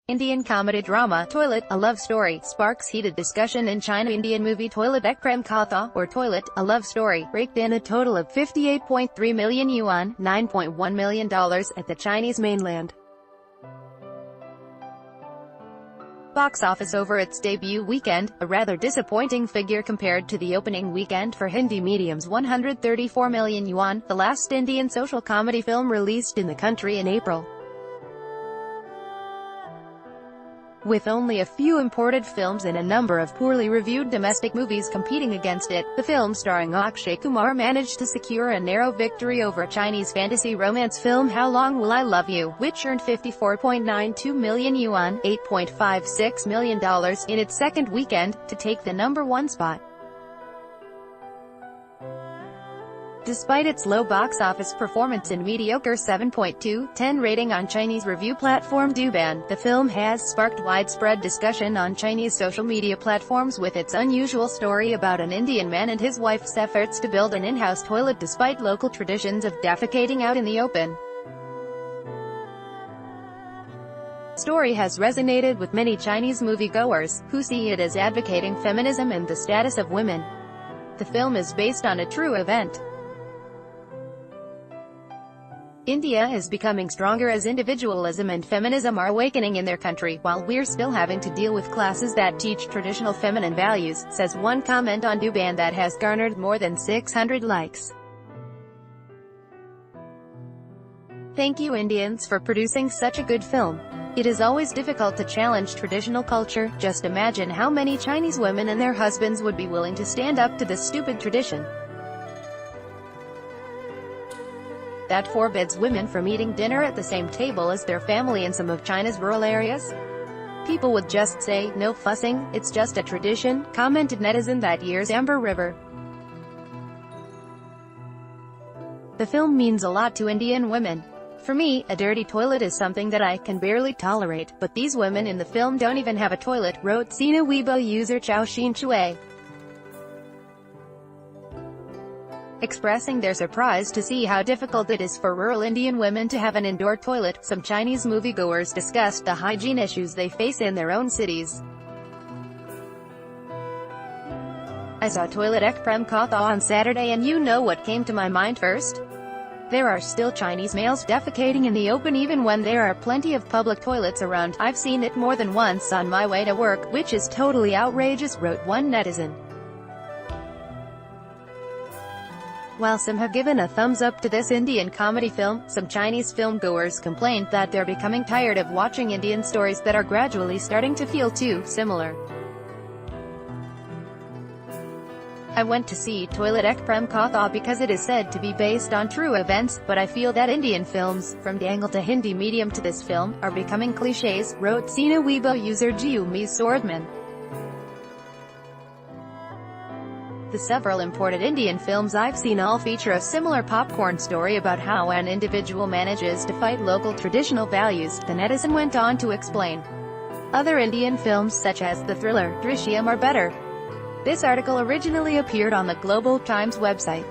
Indian comedy drama, Toilet, a love story, sparks heated discussion in China. Indian movie Toilet Ek Prem Katha, or Toilet, a love story, raked in a total of 58.3 million yuan, $9.1 million, at the Chinese mainland box office over its debut weekend, a rather disappointing figure compared to the opening weekend for Hindi medium's 134 million yuan, the last Indian social comedy film released in the country in April. With only a few imported films and a number of poorly reviewed domestic movies competing against it, the film starring Akshay Kumar managed to secure a narrow victory over Chinese fantasy romance film How Long Will I Love You, which earned 54.92 million yuan, $8.56 million, in its second weekend, to take the #1 spot. Despite its low box office performance and mediocre 7.2/10 rating on Chinese review platform Douban, the film has sparked widespread discussion on Chinese social media platforms with its unusual story about an Indian man and his wife's efforts to build an in-house toilet despite local traditions of defecating out in the open. The story has resonated with many Chinese moviegoers, who see it as advocating feminism and the status of women. The film is based on a true event. India is becoming stronger as individualism and feminism are awakening in their country, while we're still having to deal with classes that teach traditional feminine values, says one comment on Douban that has garnered more than 600 likes. Thank you Indians for producing such a good film. It is always difficult to challenge traditional culture. Just imagine how many Chinese women and their husbands would be willing to stand up to this stupid tradition that forbids women from eating dinner at the same table as their family in some of China's rural areas. People would just say, "No fussing, it's just a tradition," commented netizen that year's Amber River. The film means a lot to Indian women. For me, a dirty toilet is something that I can barely tolerate, but these women in the film don't even have a toilet, wrote Sina Weibo user Chao Xin Chue, expressing their surprise to see how difficult it is for rural Indian women to have an indoor toilet. Some Chinese moviegoers discussed the hygiene issues they face in their own cities. I saw Toilet Ek Prem Katha on Saturday and you know what came to my mind first? There are still Chinese males defecating in the open even when there are plenty of public toilets around. I've seen it more than once on my way to work, which is totally outrageous, wrote one netizen. While some have given a thumbs up to this Indian comedy film, some Chinese filmgoers complained that they're becoming tired of watching Indian stories that are gradually starting to feel too similar. I went to see Toilet Ek Prem Katha because it is said to be based on true events, but I feel that Indian films, from Dangle to Hindi medium to this film, are becoming cliches, wrote Sina Weibo user Jiumi Swordman. The several imported Indian films I've seen all feature a similar popcorn story about how an individual manages to fight local traditional values, the netizen went on to explain. Other Indian films such as the thriller Drishyam are better. This article originally appeared on the Global Times website.